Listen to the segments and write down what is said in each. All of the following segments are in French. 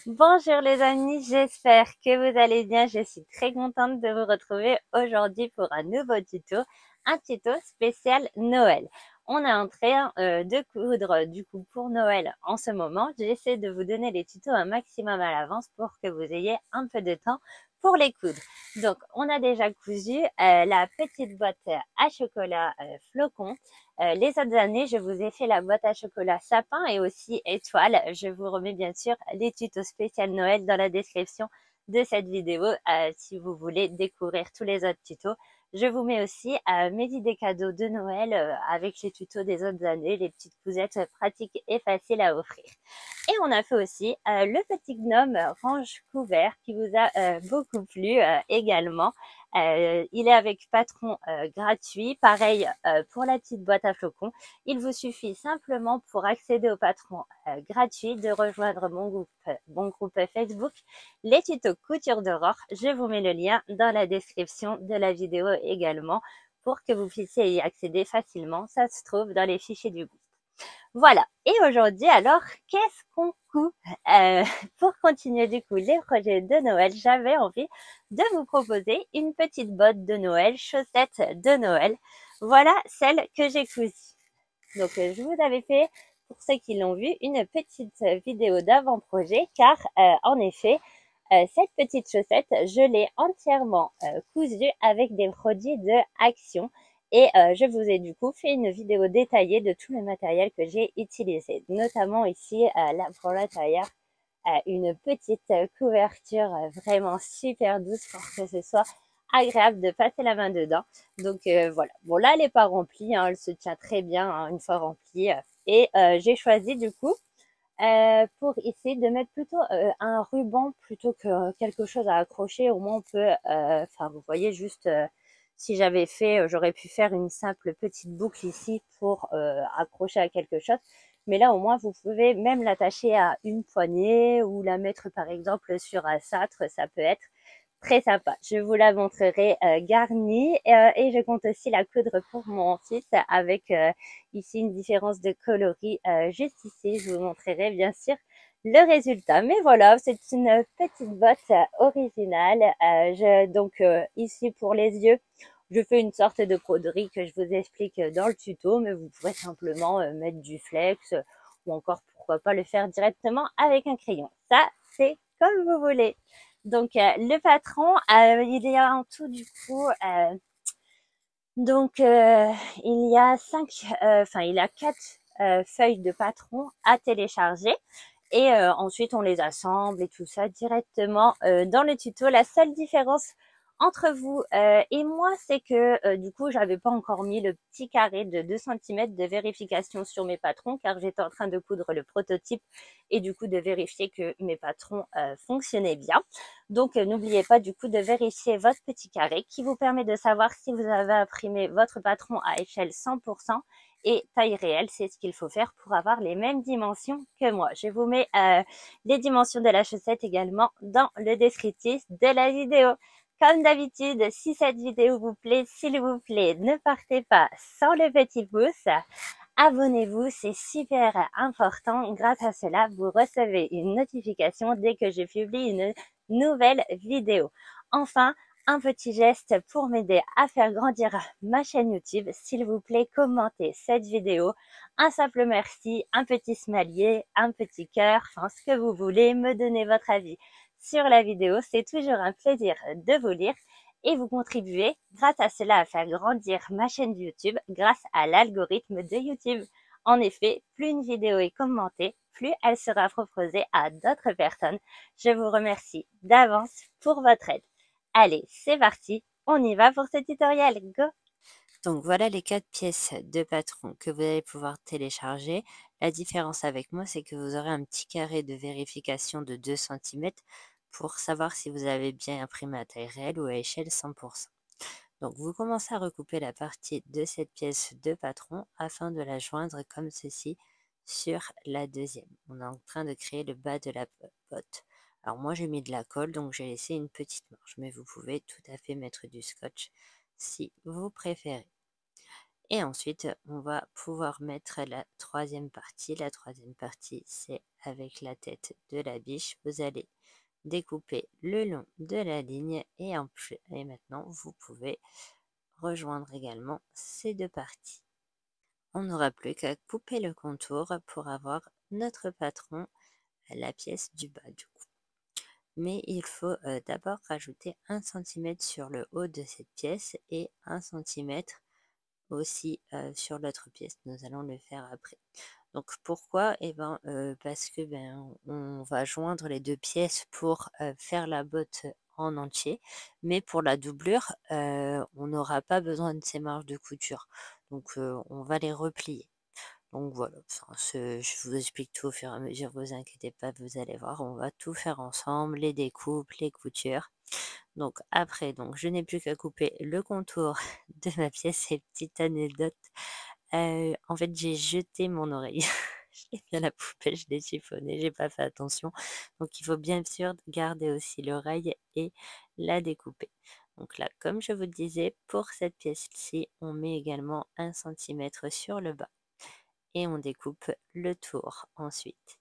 Bonjour les amis, j'espère que vous allez bien. Je suis très contente de vous retrouver aujourd'hui pour un nouveau tuto, un tuto spécial Noël. On est en train de coudre du coup pour Noël en ce moment. J'essaie de vous donner les tutos un maximum à l'avance pour que vous ayez un peu de temps pour les coudre. Donc on a déjà cousu la petite boîte à chocolat flocon. Les autres années, je vous ai fait la boîte à chocolat sapin et aussi étoile. Je vous remets bien sûr les tutos spécial Noël dans la description de cette vidéo si vous voulez découvrir tous les autres tutos. Je vous mets aussi mes idées cadeaux de Noël avec les tutos des autres années, les petites cousettes pratiques et faciles à offrir. Et on a fait aussi le petit gnome range couvert qui vous a beaucoup plu également. Il est avec patron gratuit. Pareil pour la petite boîte à flocons. Il vous suffit simplement pour accéder au patron gratuit de rejoindre mon groupe Facebook Les Tutos Couture d'Aurore. Je vous mets le lien dans la description de la vidéo également pour que vous puissiez y accéder facilement. Ça se trouve dans les fichiers du groupe. Voilà. Et aujourd'hui, alors, qu'est-ce qu'on coud Pour continuer du coup les projets de Noël, j'avais envie de vous proposer une petite botte de Noël, chaussette de Noël. Voilà celle que j'ai cousue. Donc, je vous avais fait, pour ceux qui l'ont vu, une petite vidéo d'avant-projet, car en effet, cette petite chaussette, je l'ai entièrement cousue avec des produits de Action. Et je vous ai du coup fait une vidéo détaillée de tout le matériel que j'ai utilisé, notamment ici là pour l'intérieur, une petite couverture vraiment super douce pour que ce soit agréable de passer la main dedans. Donc voilà. Bon là elle n'est pas remplie, hein, elle se tient très bien hein, une fois remplie. Et j'ai choisi du coup pour essayer de mettre plutôt un ruban plutôt que quelque chose à accrocher. Au moins on peut, enfin vous voyez juste, si j'avais fait, j'aurais pu faire une simple petite boucle ici pour accrocher à quelque chose. Mais là au moins vous pouvez même l'attacher à une poignée ou la mettre par exemple sur un cintre, ça peut être très sympa. Je vous la montrerai garnie et je compte aussi la coudre pour mon fils avec ici une différence de coloris juste ici. Je vous montrerai bien sûr le résultat. Mais voilà, c'est une petite botte originale. Donc ici pour les yeux, je fais une sorte de broderie que je vous explique dans le tuto, mais vous pourrez simplement mettre du flex ou encore pourquoi pas le faire directement avec un crayon. Ça, c'est comme vous voulez. Donc, le patron, il y a en tout du coup, donc il y a il a 4 feuilles de patron à télécharger. Et ensuite, on les assemble et tout ça directement dans le tuto. La seule différence entre vous et moi, c'est que du coup, j'avais pas encore mis le petit carré de 2 cm de vérification sur mes patrons car j'étais en train de coudre le prototype et du coup de vérifier que mes patrons fonctionnaient bien. Donc, n'oubliez pas du coup de vérifier votre petit carré qui vous permet de savoir si vous avez imprimé votre patron à échelle 100% et taille réelle, c'est ce qu'il faut faire pour avoir les mêmes dimensions que moi. Je vous mets les dimensions de la chaussette également dans le descriptif de la vidéo. Comme d'habitude, si cette vidéo vous plaît, s'il vous plaît, ne partez pas sans le petit pouce. Abonnez-vous, c'est super important. Grâce à cela, vous recevez une notification dès que je publie une nouvelle vidéo. Enfin, un petit geste pour m'aider à faire grandir ma chaîne YouTube. S'il vous plaît, commentez cette vidéo. Un simple merci, un petit smiley, un petit cœur, enfin ce que vous voulez, me donner votre avis sur la vidéo. C'est toujours un plaisir de vous lire et vous contribuez grâce à cela à faire grandir ma chaîne YouTube grâce à l'algorithme de YouTube. En effet, plus une vidéo est commentée, plus elle sera proposée à d'autres personnes. Je vous remercie d'avance pour votre aide. Allez, c'est parti, on y va pour ce tutoriel, go! Donc voilà les 4 pièces de patron que vous allez pouvoir télécharger. La différence avec moi, c'est que vous aurez un petit carré de vérification de 2 cm pour savoir si vous avez bien imprimé à taille réelle ou à échelle 100%. Donc vous commencez à recouper la partie de cette pièce de patron afin de la joindre comme ceci sur la deuxième. On est en train de créer le bas de la botte. Alors moi j'ai mis de la colle, donc j'ai laissé une petite marge, mais vous pouvez tout à fait mettre du scotch si vous préférez. Et ensuite, on va pouvoir mettre la troisième partie. La troisième partie, c'est avec la tête de la biche. Vous allez découper le long de la ligne et maintenant, vous pouvez rejoindre également ces deux parties. On n'aura plus qu'à couper le contour pour avoir notre patron à la pièce du bas du coup. Mais il faut d'abord rajouter 1 cm sur le haut de cette pièce et 1 cm aussi sur l'autre pièce. Nous allons le faire après. Donc pourquoi? Eh ben, parce que on va joindre les deux pièces pour faire la botte en entier, mais pour la doublure, on n'aura pas besoin de ces marges de couture. Donc on va les replier. Donc voilà, enfin, je vous explique tout au fur et à mesure, vous inquiétez pas, vous allez voir, on va tout faire ensemble, les découpes, les coutures. Donc après, donc je n'ai plus qu'à couper le contour de ma pièce. Et petite anecdote, en fait j'ai jeté mon oreille. Je l'ai mis à la poubelle, je l'ai chiffonné, j'ai pas fait attention. Donc il faut bien sûr garder aussi l'oreille et la découper. Donc là, comme je vous disais, pour cette pièce-ci, on met également 1 cm sur le bas et on découpe le tour ensuite.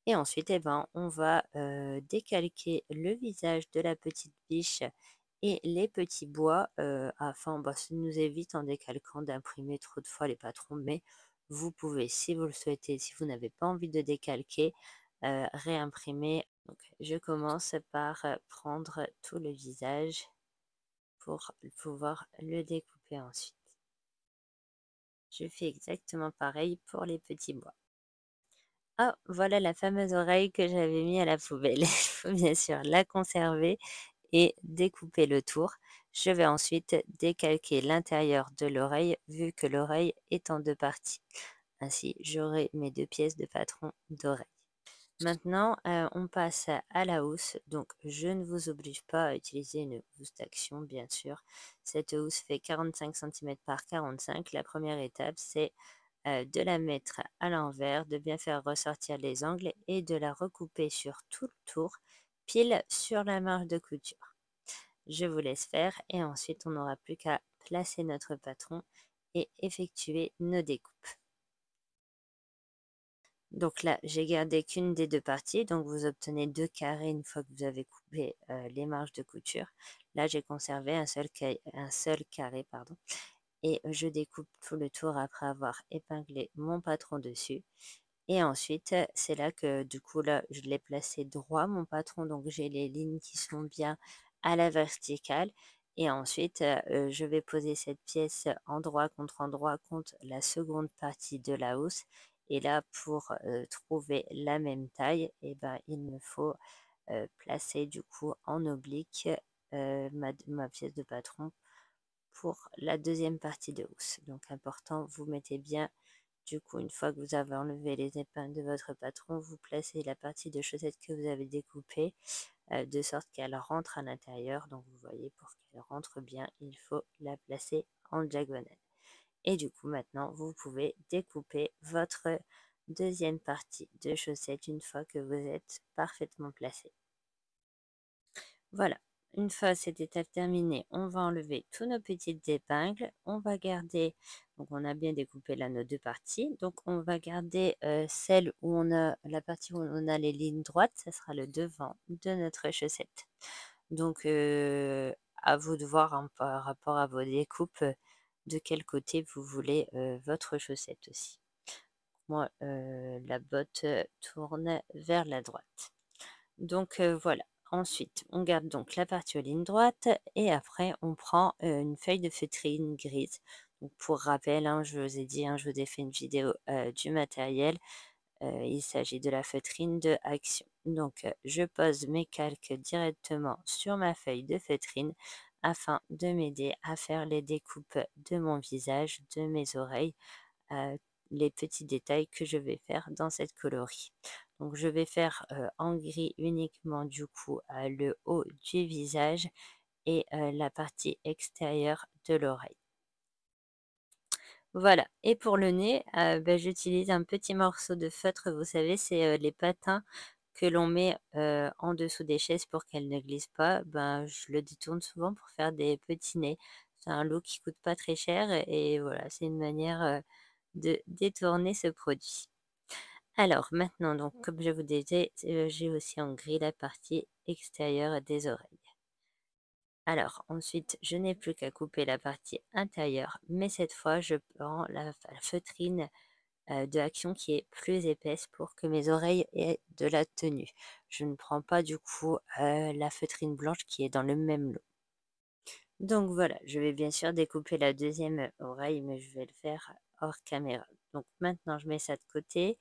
Et ensuite, eh ben, on va décalquer le visage de la petite biche et les petits bois afin, ça nous évite en décalquant d'imprimer trop de fois les patrons, mais vous pouvez, si vous le souhaitez, si vous n'avez pas envie de décalquer, réimprimer. Donc, je commence par prendre tout le visage pour pouvoir le découper ensuite. Je fais exactement pareil pour les petits bois. Ah, voilà la fameuse oreille que j'avais mis à la poubelle. Il faut bien sûr la conserver et découper le tour. Je vais ensuite décalquer l'intérieur de l'oreille vu que l'oreille est en deux parties. Ainsi, j'aurai mes deux pièces de patron d'oreille. Maintenant, on passe à la housse. Donc, je ne vous oblige pas à utiliser une housse d'action, bien sûr. Cette housse fait 45 cm par 45. La première étape, c'est de la mettre à l'envers, de bien faire ressortir les angles et de la recouper sur tout le tour, pile sur la marge de couture. Je vous laisse faire et ensuite on n'aura plus qu'à placer notre patron et effectuer nos découpes. Donc là, j'ai gardé qu'une des deux parties, donc vous obtenez 2 carrés une fois que vous avez coupé les marges de couture. Là, j'ai conservé un seul carré, pardon. Et je découpe tout le tour après avoir épinglé mon patron dessus. Et ensuite, c'est là que du coup, là, je l'ai placé droit, mon patron, donc j'ai les lignes qui sont bien à la verticale. Et ensuite, je vais poser cette pièce endroit contre la seconde partie de la housse. Et là, pour trouver la même taille, il me faut placer du coup en oblique ma pièce de patron pour la deuxième partie de housse. Donc important, vous mettez bien, du coup, une fois que vous avez enlevé les épingles de votre patron, vous placez la partie de chaussette que vous avez découpée de sorte qu'elle rentre à l'intérieur. Donc vous voyez, pour qu'elle rentre bien, il faut la placer en diagonale. Et du coup, maintenant, vous pouvez découper votre deuxième partie de chaussette une fois que vous êtes parfaitement placé. Voilà, une fois cette étape terminée, on va enlever tous nos petites épingles. On va garder, donc on a bien découpé là nos deux parties. Donc on va garder celle où on a la partie où on a les lignes droites, ça sera le devant de notre chaussette. Donc à vous de voir par rapport à vos découpes de quel côté vous voulez votre chaussette aussi. Moi, la botte tourne vers la droite. Donc voilà. Ensuite, on garde donc la partie aux lignes droites et après, on prend une feuille de feutrine grise. Donc, pour rappel, hein, je vous ai dit, je vous ai fait une vidéo du matériel. Il s'agit de la feutrine de Action. Donc, je pose mes calques directement sur ma feuille de feutrine afin de m'aider à faire les découpes de mon visage, de mes oreilles, les petits détails que je vais faire dans cette coloris. Donc je vais faire en gris uniquement du coup le haut du visage et la partie extérieure de l'oreille. Voilà, et pour le nez, j'utilise un petit morceau de feutre, vous savez, c'est les patins que l'on met en dessous des chaises pour qu'elles ne glissent pas. Je le détourne souvent pour faire des petits nez. c'est un lot qui coûte pas très cher et voilà, c'est une manière, de détourner ce produit. Alors maintenant donc comme je vous disais, j'ai aussi en gris la partie extérieure des oreilles. Alors ensuite, je n'ai plus qu'à couper la partie intérieure, mais cette fois je prends la feutrine, de Action qui est plus épaisse pour que mes oreilles aient de la tenue. Je ne prends pas du coup, la feutrine blanche qui est dans le même lot. Donc voilà, je vais bien sûr découper la deuxième oreille, mais je vais le faire hors caméra. Donc maintenant, je mets ça de côté.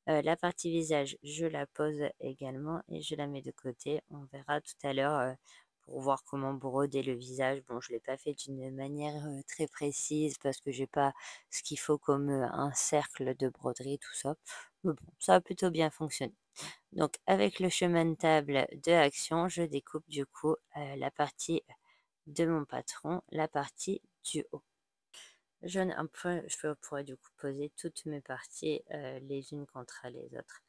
La partie visage, je la pose également et je la mets de côté. On verra tout à l'heure pour voir comment broder le visage. Bon, je ne l'ai pas fait d'une manière très précise parce que j'ai pas ce qu'il faut comme un cercle de broderie, tout ça. Mais bon, ça a plutôt bien fonctionné. Donc avec le chemin de table de Action, je découpe du coup la partie de mon patron, la partie du haut. Je pourrais du coup poser toutes mes parties les unes contre les autres.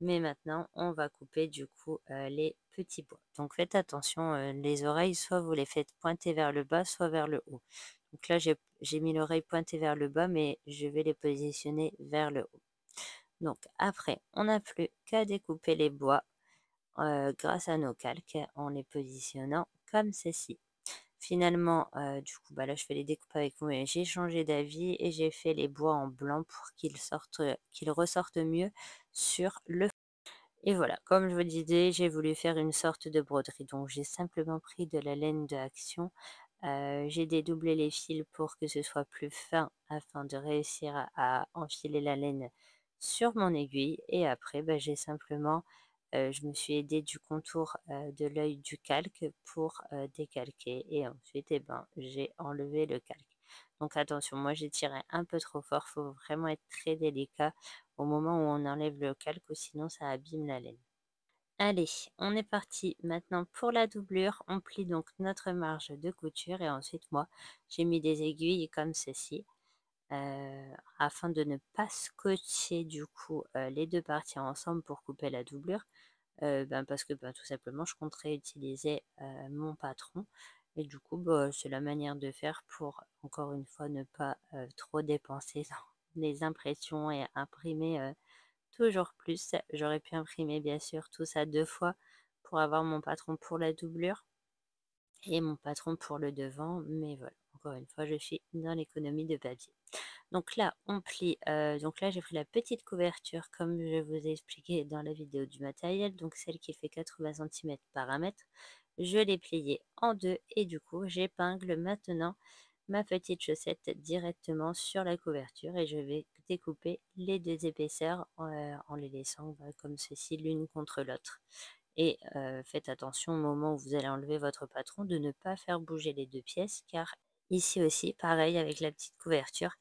Mais maintenant, on va couper du coup les petits bois. Donc faites attention, les oreilles, soit vous les faites pointer vers le bas, soit vers le haut. Donc là, j'ai mis l'oreille pointée vers le bas, mais je vais les positionner vers le haut. Donc après, on n'a plus qu'à découper les bois grâce à nos calques en les positionnant comme ceci. Finalement, du coup, bah là, je fais les découpes avec vous, mais j'ai changé d'avis et j'ai fait les bois en blanc pour qu'ils ressortent mieux sur le. Et voilà, comme je vous disais, j'ai voulu faire une sorte de broderie. Donc, j'ai simplement pris de la laine de Action. J'ai dédoublé les fils pour que ce soit plus fin afin de réussir à enfiler la laine sur mon aiguille. Et après, bah, j'ai simplement, je me suis aidée du contour de l'œil du calque pour décalquer. Et ensuite, eh ben, j'ai enlevé le calque. Donc attention, moi j'ai tiré un peu trop fort, il faut vraiment être très délicat au moment où on enlève le calque, ou sinon ça abîme la laine. Allez, on est parti maintenant pour la doublure. On plie donc notre marge de couture et ensuite moi j'ai mis des aiguilles comme ceci afin de ne pas scotcher du coup les deux parties ensemble pour couper la doublure. Parce que tout simplement je compterais utiliser mon patron et du coup c'est la manière de faire pour encore une fois ne pas trop dépenser dans les impressions et imprimer toujours plus. J'aurais pu imprimer bien sûr tout ça 2 fois pour avoir mon patron pour la doublure et mon patron pour le devant, mais voilà, encore une fois je suis dans l'économie de papier. Donc là on plie, donc là j'ai pris la petite couverture comme je vous ai expliqué dans la vidéo du matériel, donc celle qui fait 80 cm par 1 mètre. Je l'ai pliée en deux et du coup j'épingle maintenant ma petite chaussette directement sur la couverture et je vais découper les deux épaisseurs en les laissant comme ceci l'une contre l'autre. Et faites attention au moment où vous allez enlever votre patron de ne pas faire bouger les deux pièces car ici aussi pareil avec la petite couverture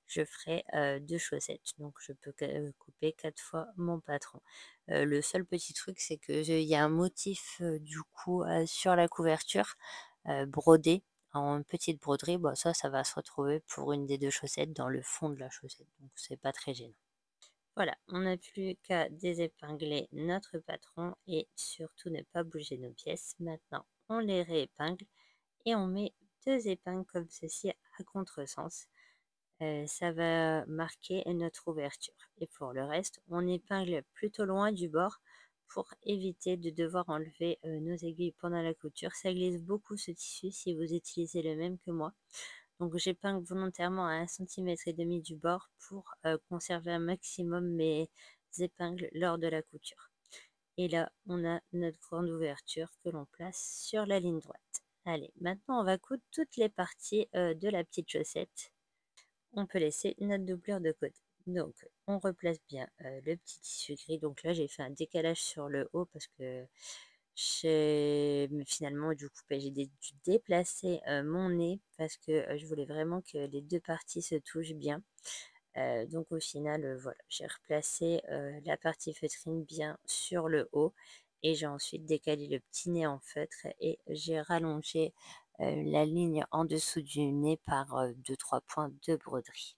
je ferai deux chaussettes donc je peux couper 4 fois mon patron. Le seul petit truc c'est que il y a un motif du coup sur la couverture brodé en petite broderie, ça va se retrouver pour une des deux chaussettes dans le fond de la chaussette, donc c'est pas très gênant. Voilà, on n'a plus qu'à désépingler notre patron et surtout ne pas bouger nos pièces. Maintenant, on les réépingle et on met deux épingles comme ceci à contresens. Ça va marquer notre ouverture. Et pour le reste, on épingle plutôt loin du bord pour éviter de devoir enlever nos aiguilles pendant la couture. Ça glisse beaucoup ce tissu si vous utilisez le même que moi. Donc j'épingle volontairement à 1,5 cm du bord pour conserver un maximum mes épingles lors de la couture. Et là, on a notre grande ouverture que l'on place sur la ligne droite. Allez, maintenant on va coudre toutes les parties de la petite chaussette. On peut laisser notre doublure de côté. Donc, on replace bien le petit tissu gris. Donc là, j'ai fait un décalage sur le haut parce que finalement, du coup, j'ai dû déplacer mon nez parce que je voulais vraiment que les deux parties se touchent bien. Donc au final, voilà, j'ai replacé la partie feutrine bien sur le haut et j'ai ensuite décalé le petit nez en feutre et j'ai rallongé la ligne en dessous du nez par 2-3 points de broderie.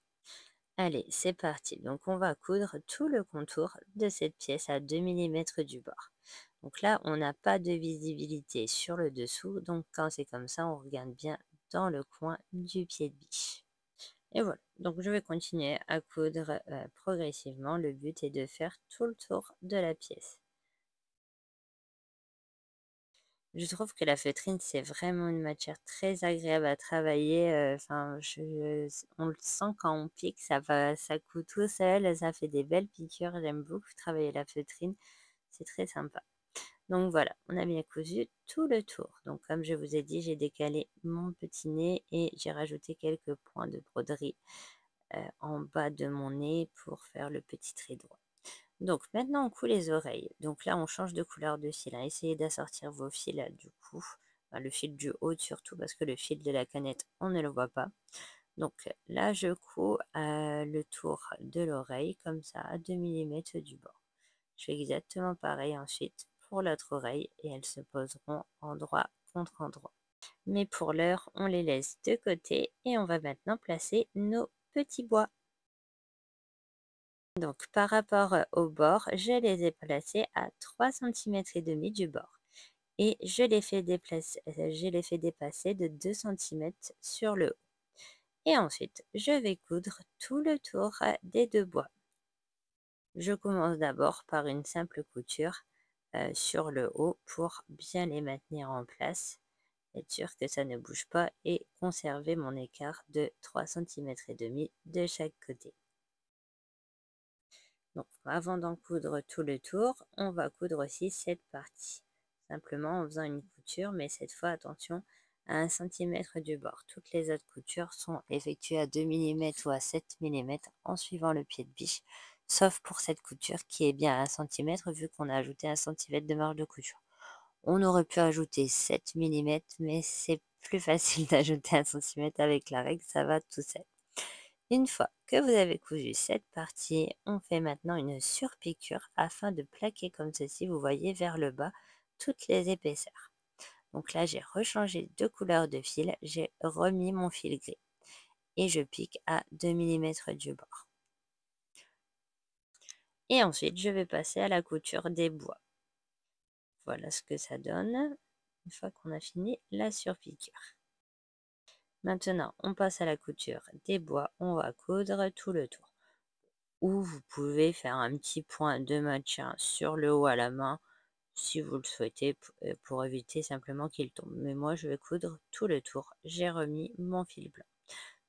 Allez, c'est parti. Donc on va coudre tout le contour de cette pièce à 2 mm du bord. Donc là, on n'a pas de visibilité sur le dessous, donc quand c'est comme ça, on regarde bien dans le coin du pied de biche. Et voilà, donc je vais continuer à coudre progressivement. Le but est de faire tout le tour de la pièce. Je trouve que la feutrine, c'est vraiment une matière très agréable à travailler. Enfin, on le sent quand on pique, ça coud tout seul, ça fait des belles piqûres. J'aime beaucoup travailler la feutrine, c'est très sympa. Donc voilà, on a bien cousu tout le tour. Donc comme je vous ai dit, j'ai décalé mon petit nez et j'ai rajouté quelques points de broderie en bas de mon nez pour faire le petit trait droit. Donc maintenant on coud les oreilles. Donc là on change de couleur de fil. Essayez d'assortir vos fils du cou, le fil du haut surtout parce que le fil de la canette on ne le voit pas. Donc là je couds le tour de l'oreille comme ça à 2 mm du bord. Je fais exactement pareil ensuite pour l'autre oreille et elles se poseront endroit contre endroit. Mais pour l'heure on les laisse de côté et on va maintenant placer nos petits bois. Donc par rapport au bord, je les ai placés à 3,5 cm du bord et je les fais dépasser de 2 cm sur le haut. Et ensuite, je vais coudre tout le tour des deux bois. Je commence d'abord par une simple couture sur le haut pour bien les maintenir en place, être sûr que ça ne bouge pas et conserver mon écart de 3,5 cm de chaque côté. Donc, avant d'en coudre tout le tour, on va coudre aussi cette partie. Simplement en faisant une couture, mais cette fois, attention, à 1 cm du bord. Toutes les autres coutures sont effectuées à 2 mm ou à 7 mm en suivant le pied de biche, sauf pour cette couture qui est bien à 1 cm vu qu'on a ajouté 1 cm de marge de couture. On aurait pu ajouter 7 mm, mais c'est plus facile d'ajouter 1 cm avec la règle, ça va tout seul. Une fois que vous avez cousu cette partie, on fait maintenant une surpiqûre afin de plaquer comme ceci, vous voyez vers le bas, toutes les épaisseurs. Donc là, j'ai rechangé de couleur de fil, j'ai remis mon fil gris et je pique à 2 mm du bord. Et ensuite, je vais passer à la couture des bois. Voilà ce que ça donne une fois qu'on a fini la surpiqûre. Maintenant, on passe à la couture des bois, on va coudre tout le tour. Ou vous pouvez faire un petit point de maintien sur le haut à la main si vous le souhaitez pour éviter simplement qu'il tombe. Mais moi, je vais coudre tout le tour. J'ai remis mon fil blanc.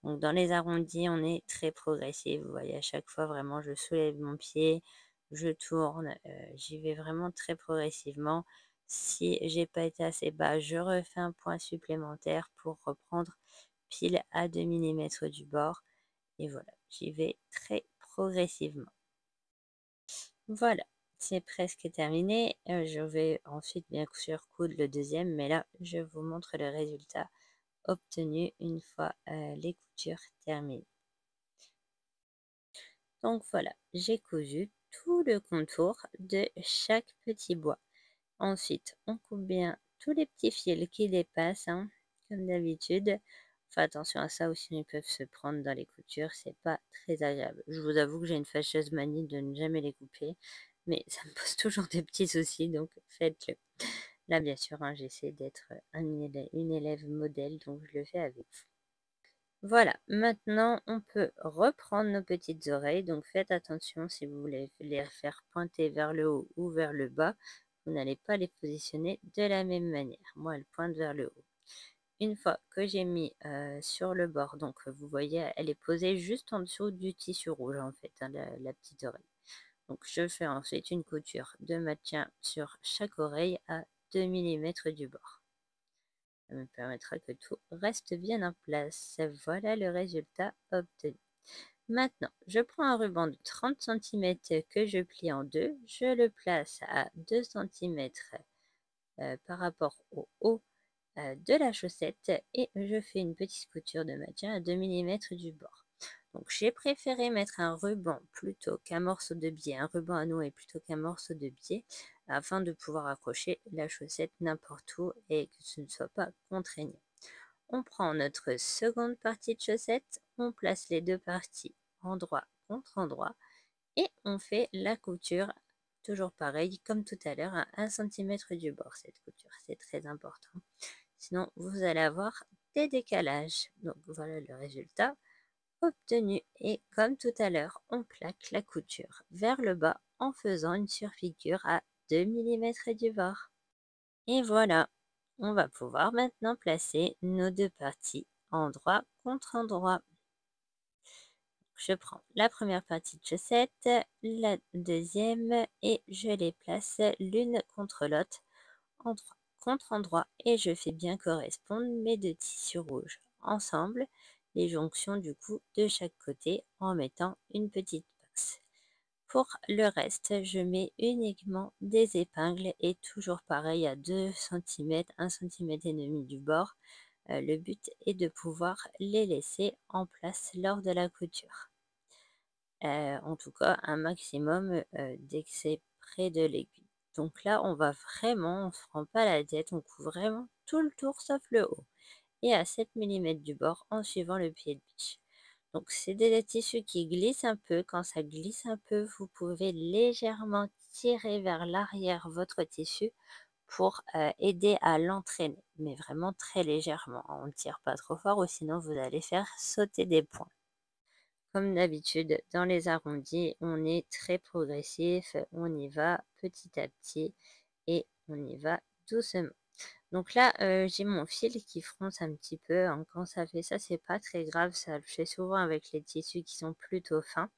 Donc dans les arrondis, on est très progressif. Vous voyez, à chaque fois, vraiment, je soulève mon pied, je tourne, j'y vais vraiment très progressivement. Si j'ai pas été assez bas, je refais un point supplémentaire pour reprendre pile à 2 mm du bord. Et voilà, j'y vais très progressivement. Voilà, c'est presque terminé. Je vais ensuite bien sûr coudre le deuxième, mais là, je vous montre le résultat obtenu une fois les coutures terminées. Donc voilà, j'ai cousu tout le contour de chaque petit bois. Ensuite, on coupe bien tous les petits fils qui dépassent, comme d'habitude. Faites attention à ça, ou sinon ils peuvent se prendre dans les coutures, c'est pas très agréable. Je vous avoue que j'ai une fâcheuse manie de ne jamais les couper, mais ça me pose toujours des petits soucis, donc faites-le. Là, bien sûr, j'essaie d'être une élève modèle, donc je le fais avec vous. Voilà, maintenant on peut reprendre nos petites oreilles, donc faites attention si vous voulez les faire pointer vers le haut ou vers le bas, vous n'allez pas les positionner de la même manière. Moi, elles pointent vers le haut. Une fois que j'ai mis sur le bord, donc vous voyez, elle est posée juste en dessous du tissu rouge en fait, la petite oreille. Donc je fais ensuite une couture de maintien sur chaque oreille à 2 mm du bord. Ça me permettra que tout reste bien en place. Voilà le résultat obtenu. Maintenant, je prends un ruban de 30 cm que je plie en deux. Je le place à 2 cm par rapport au haut de la chaussette et je fais une petite couture de maintien à 2 mm du bord. Donc j'ai préféré mettre un ruban plutôt qu'un morceau de biais, un ruban à nouer plutôt qu'un morceau de biais afin de pouvoir accrocher la chaussette n'importe où et que ce ne soit pas contraignant. On prend notre seconde partie de chaussette, on place les deux parties endroit contre endroit et on fait la couture toujours pareil comme tout à l'heure à 1 cm du bord cette couture, c'est très important. Sinon, vous allez avoir des décalages. Donc voilà le résultat obtenu. Et comme tout à l'heure, on plaque la couture vers le bas en faisant une surpiqûre à 2 mm du bord. Et voilà, on va pouvoir maintenant placer nos deux parties endroit contre endroit. Je prends la première partie de chaussette, la deuxième et je les place l'une contre l'autre, endroit contre endroit, et je fais bien correspondre mes deux tissus rouges ensemble, les jonctions du coup de chaque côté en mettant une petite pince. Pour le reste, je mets uniquement des épingles et toujours pareil à 2 cm, 1 cm et demi du bord. Le but est de pouvoir les laisser en place lors de la couture. En tout cas, un maximum dès que c'est près de l'aiguille. Donc là, on va vraiment, on ne se prend pas la tête, on couvre vraiment tout le tour sauf le haut. Et à 7 mm du bord en suivant le pied de biche. Donc c'est des tissus qui glissent un peu. Quand ça glisse un peu, vous pouvez légèrement tirer vers l'arrière votre tissu pour aider à l'entraîner, mais vraiment très légèrement. On ne tire pas trop fort ou sinon vous allez faire sauter des points. Comme d'habitude, dans les arrondis, on est très progressif, on y va petit à petit et on y va doucement. Donc là, j'ai mon fil qui fronce un petit peu, hein. Quand ça fait ça, c'est pas très grave, ça le fait souvent avec les tissus qui sont plutôt fins.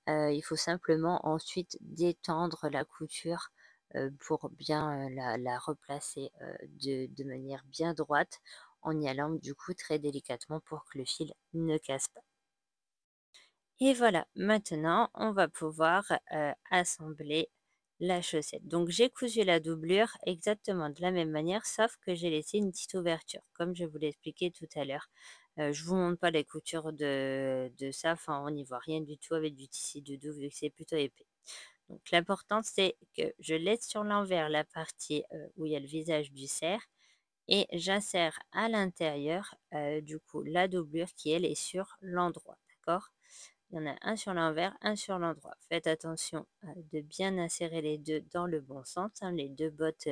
Il faut simplement ensuite détendre la couture pour bien la replacer de manière bien droite en y allant du coup très délicatement pour que le fil ne casse pas. Et voilà, maintenant on va pouvoir assembler la chaussette. Donc j'ai cousu la doublure exactement de la même manière, sauf que j'ai laissé une petite ouverture, comme je vous l'ai expliqué tout à l'heure. Je vous montre pas les coutures de ça, enfin on n'y voit rien du tout avec du tissu de double vu que c'est plutôt épais. Donc l'important c'est que je laisse sur l'envers la partie où il y a le visage du cerf et j'insère à l'intérieur du coup la doublure qui elle est sur l'endroit, d'accord? Il y en a un sur l'envers, un sur l'endroit. Faites attention de bien insérer les deux dans le bon sens, hein. Les deux bottes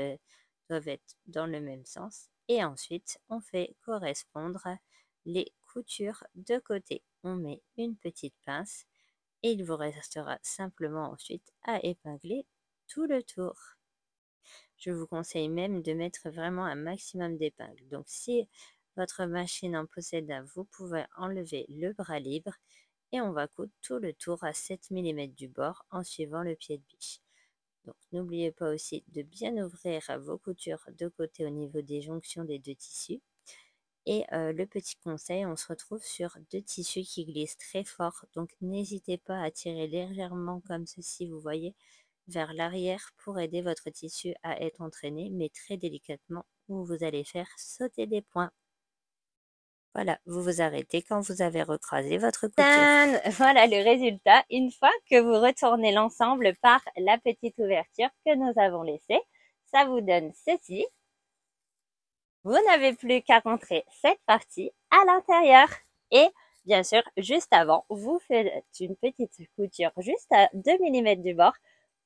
doivent être dans le même sens. Et ensuite, on fait correspondre les coutures de côté. On met une petite pince et il vous restera simplement ensuite à épingler tout le tour. Je vous conseille même de mettre vraiment un maximum d'épingles. Donc si votre machine en possède un, vous pouvez enlever le bras libre et on va coudre tout le tour à 7 mm du bord en suivant le pied de biche. Donc n'oubliez pas aussi de bien ouvrir vos coutures de côté au niveau des jonctions des deux tissus. Et le petit conseil, on se retrouve sur deux tissus qui glissent très fort. Donc n'hésitez pas à tirer légèrement comme ceci, vous voyez, vers l'arrière pour aider votre tissu à être entraîné, mais très délicatement, où vous allez faire sauter des points. Voilà, vous vous arrêtez quand vous avez recrasé votre couture. Voilà le résultat une fois que vous retournez l'ensemble par la petite ouverture que nous avons laissée. Ça vous donne ceci. Vous n'avez plus qu'à rentrer cette partie à l'intérieur. Et bien sûr, juste avant, vous faites une petite couture juste à 2 mm du bord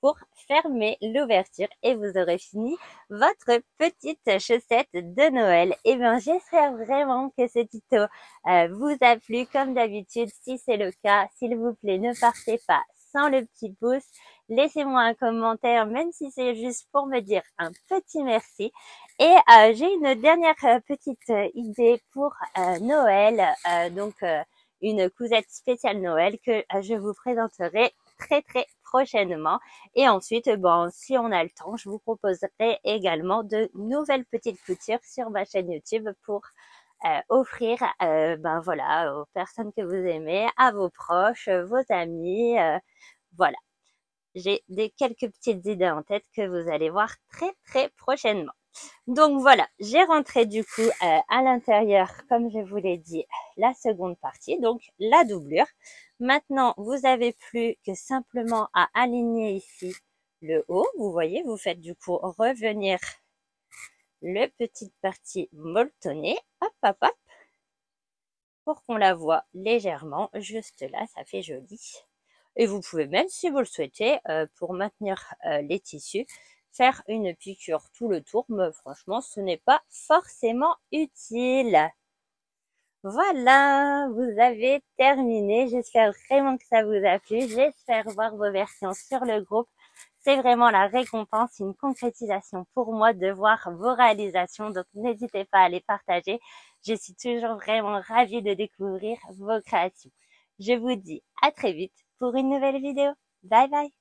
pour fermer l'ouverture et vous aurez fini votre petite chaussette de Noël. Et bien, j'espère vraiment que ce tuto vous a plu. Comme d'habitude, si c'est le cas, s'il vous plaît, ne partez pas sans le petit pouce. Laissez-moi un commentaire, même si c'est juste pour me dire un petit merci. Et j'ai une dernière petite idée pour Noël, donc une cousette spéciale Noël que je vous présenterai très prochainement. Et ensuite, bon, si on a le temps, je vous proposerai également de nouvelles petites coutures sur ma chaîne YouTube pour offrir ben voilà, aux personnes que vous aimez, à vos proches, vos amis, voilà. J'ai quelques petites idées en tête que vous allez voir très prochainement. Donc voilà, j'ai rentré du coup à l'intérieur, comme je vous l'ai dit, la seconde partie, donc la doublure. Maintenant, vous avez plus que simplement à aligner ici le haut. Vous voyez, vous faites du coup revenir le petite partie molletonnée, hop, pour qu'on la voit légèrement, juste là, ça fait joli. Et vous pouvez même, si vous le souhaitez, pour maintenir les tissus, faire une piqûre tout le tour, mais franchement, ce n'est pas forcément utile. Voilà, vous avez terminé. J'espère vraiment que ça vous a plu. J'espère voir vos versions sur le groupe. C'est vraiment la récompense, une concrétisation pour moi de voir vos réalisations. Donc, n'hésitez pas à les partager. Je suis toujours vraiment ravie de découvrir vos créations. Je vous dis à très vite pour une nouvelle vidéo. Bye bye!